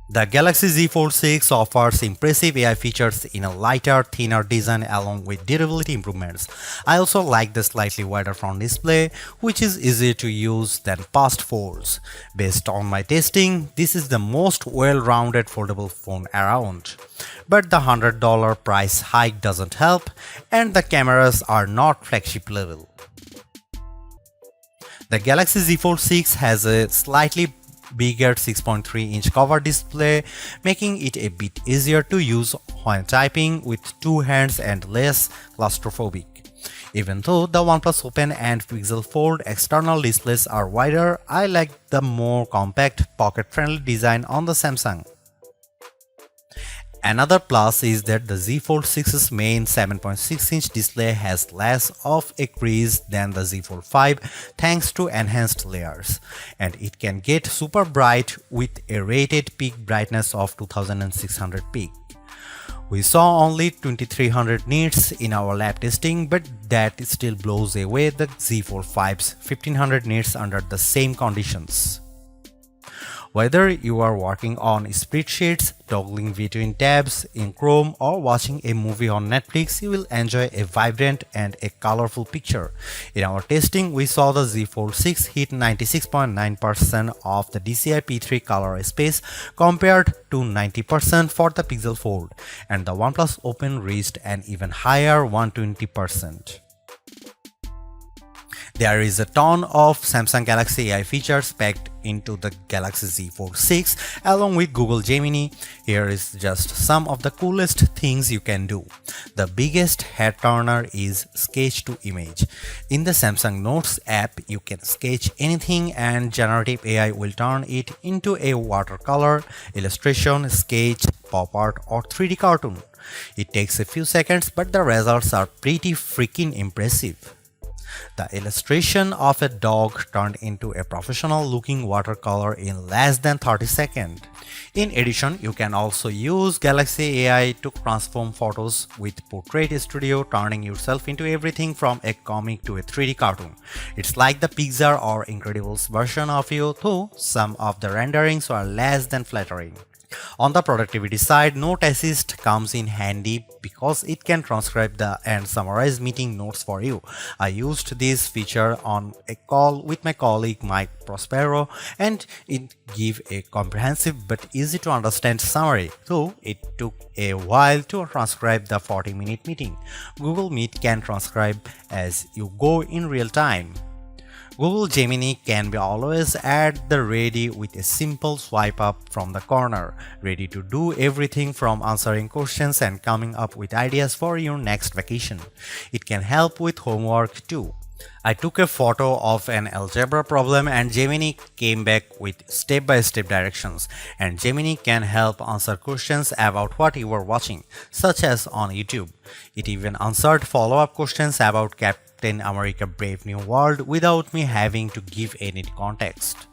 The Galaxy Z Fold 6 offers impressive AI features in a lighter, thinner design along with durability improvements. I also like the slightly wider front display, which is easier to use than past folds. Based on my testing, this is the most well-rounded foldable phone around. But the $100 price hike doesn't help, and the cameras are not flagship level. The Galaxy Z Fold 6 has a slightly bigger 6.3-inch cover display, making it a bit easier to use when typing with two hands and less claustrophobic. Even though the OnePlus Open and Pixel Fold external displays are wider, I like the more compact, pocket-friendly design on the Samsung. Another plus is that the Z Fold 6's main 7.6-inch display has less of a crease than the Z Fold 5 thanks to enhanced layers, and it can get super bright with a rated peak brightness of 2600 peak. We saw only 2300 nits in our lab testing, but that still blows away the Z Fold 5's 1500 nits under the same conditions. Whether you are working on spreadsheets, toggling between tabs in Chrome, or watching a movie on Netflix, you will enjoy a vibrant and a colorful picture. In our testing, we saw the Z Fold 6 hit 96.9% of the DCI P3 color space compared to 90% for the Pixel Fold, and the OnePlus Open reached an even higher 120%. There is a ton of Samsung Galaxy AI features packed into the Galaxy Z Fold 6 along with Google Gemini. Here is just some of the coolest things you can do. The biggest head turner is sketch to image. In the Samsung Notes app, you can sketch anything and generative AI will turn it into a watercolor, illustration, sketch, pop art or 3D cartoon. It takes a few seconds, but the results are pretty freaking impressive. The illustration of a dog turned into a professional-looking watercolor in less than 30 seconds. In addition, you can also use Galaxy AI to transform photos with Portrait Studio, turning yourself into everything from a comic to a 3D cartoon. It's like the Pixar or Incredibles version of you, though some of the renderings are less than flattering. On the productivity side, Note Assist comes in handy because it can transcribe and summarize meeting notes for you. I used this feature on a call with my colleague Mike Prospero, and it gave a comprehensive but easy to understand summary, though it took a while to transcribe the 40-minute meeting. Google Meet can transcribe as you go in real time. Google Gemini can be always at the ready with a simple swipe up from the corner, ready to do everything from answering questions and coming up with ideas for your next vacation. It can help with homework too. I took a photo of an algebra problem and Gemini came back with step-by-step directions, and Gemini can help answer questions about what you were watching, such as on YouTube. It even answered follow-up questions about Captain America Brave New World without me having to give any context.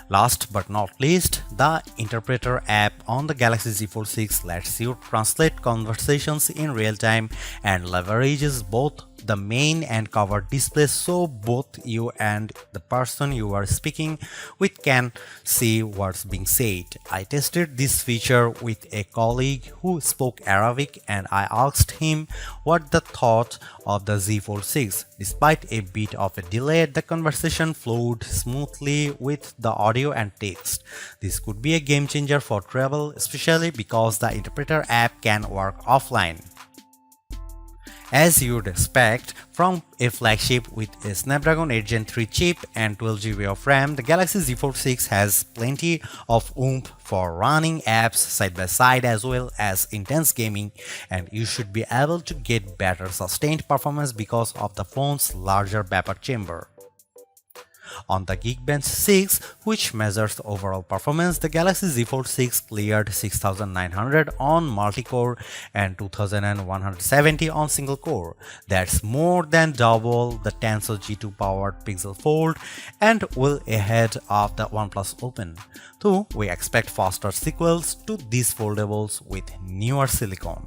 Last but not least, the Interpreter app on the Galaxy Z Fold 6 lets you translate conversations in real time and leverages both the main and cover displays so both you and the person you are speaking with can see what's being said. I tested this feature with a colleague who spoke Arabic and I asked him what the thought of the Z Fold 6. Despite a bit of a delay, the conversation flowed smoothly with the audio and text. This could be a game changer for travel, especially because the Interpreter app can work offline. As you'd expect from a flagship with a Snapdragon 8 Gen 3 chip and 12GB of RAM, the Galaxy Z Fold 6 has plenty of oomph for running apps side by side as well as intense gaming, and you should be able to get better sustained performance because of the phone's larger vapor chamber. On the Geekbench 6, which measures overall performance, the Galaxy Z Fold 6 cleared 6900 on multi-core and 2170 on single-core. That's more than double the Tensor G2 powered Pixel Fold and well ahead of the OnePlus Open. Though we expect faster sequels to these foldables with newer silicon.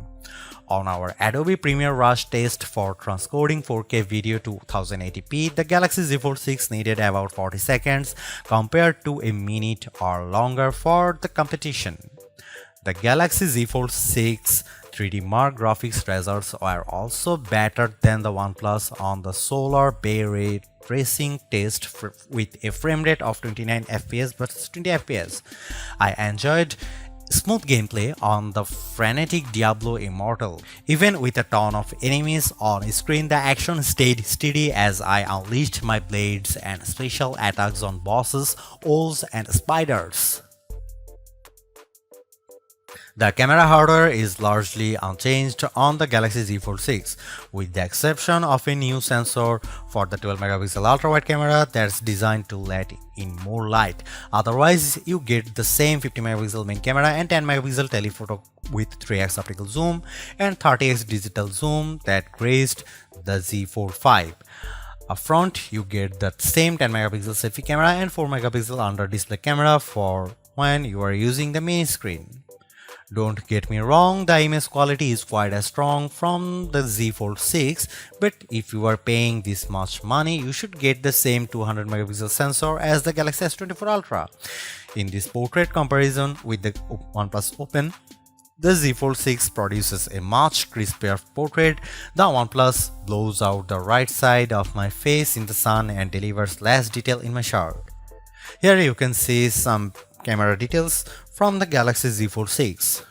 On our Adobe Premiere Rush test for transcoding 4K video to 1080p, the Galaxy Z Fold 6 needed about 40 seconds compared to a minute or longer for the competition. The Galaxy Z Fold 6 3D Mark graphics results are also better than the OnePlus on the Solar Bay Ray tracing test with a frame rate of 29 fps versus 20 fps. I enjoyed smooth gameplay on the frenetic Diablo Immortal. Even with a ton of enemies on screen, the action stayed steady as I unleashed my blades and special attacks on bosses, owls and spiders. The camera hardware is largely unchanged on the Galaxy Z Fold 6, with the exception of a new sensor for the 12 megapixel ultra-wide camera that's designed to let in more light. Otherwise, you get the same 50 megapixel main camera and 10 megapixel telephoto with 3x optical zoom and 30x digital zoom that graced the Z Fold 5. Up front, you get the same 10 megapixel selfie camera and 4 megapixel under display camera for when you are using the main screen. Don't get me wrong, the image quality is quite as strong from the Z Fold 6, but if you are paying this much money, you should get the same 200 megapixel sensor as the Galaxy S24 Ultra. In this portrait comparison with the OnePlus Open, the Z Fold 6 produces a much crispier portrait. The OnePlus blows out the right side of my face in the sun and delivers less detail in my shirt. Here you can see some camera details from the Galaxy Z Fold 6.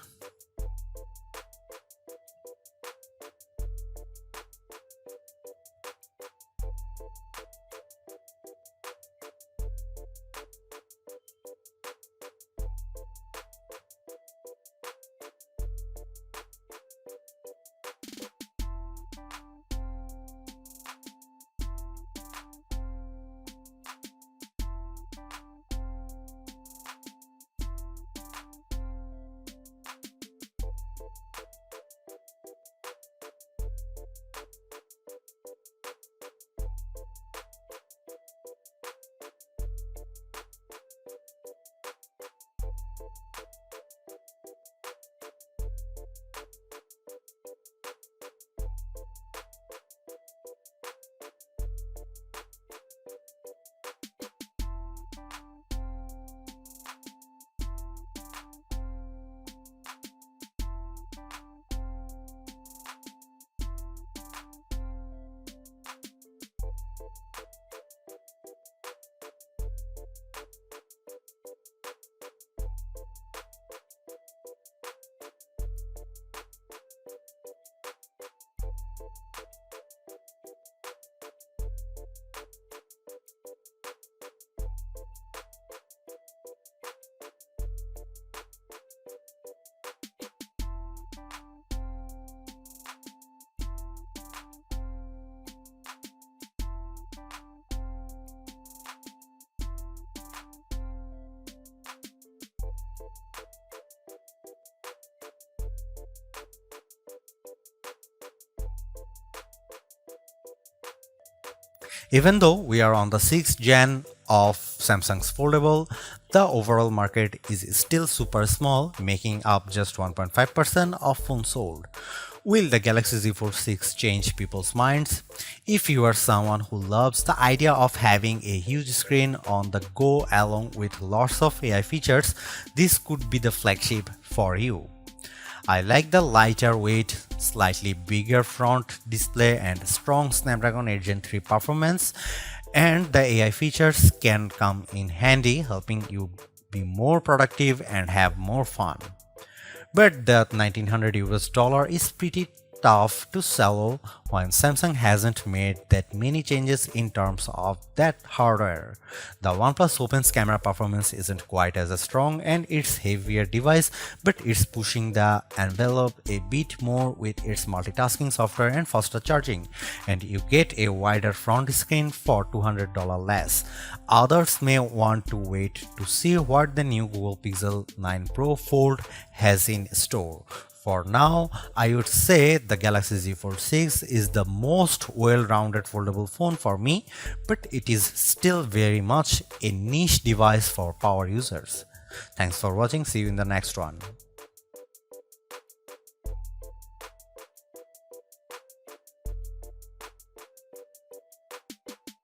Even though we are on the 6th gen of Samsung's foldable, the overall market is still super small, making up just 1.5% of phones sold. Will the Galaxy Z Fold 6 change people's minds? If you are someone who loves the idea of having a huge screen on the go along with lots of AI features, this could be the flagship for you. I like the lighter weight, slightly bigger front display and strong Snapdragon 8 Gen 3 performance, and the AI features can come in handy, helping you be more productive and have more fun. But the 1900 US dollar is pretty tough to swallow when Samsung hasn't made that many changes in terms of that hardware. The OnePlus Open's camera performance isn't quite as strong and it's heavier device, but it's pushing the envelope a bit more with its multitasking software and faster charging, and you get a wider front screen for $200 less. Others may want to wait to see what the new Google Pixel 9 Pro Fold has in store. For now, I would say the Galaxy Z Fold 6 is the most well-rounded foldable phone for me, but it is still very much a niche device for power users. Thanks for watching. See you in the next one.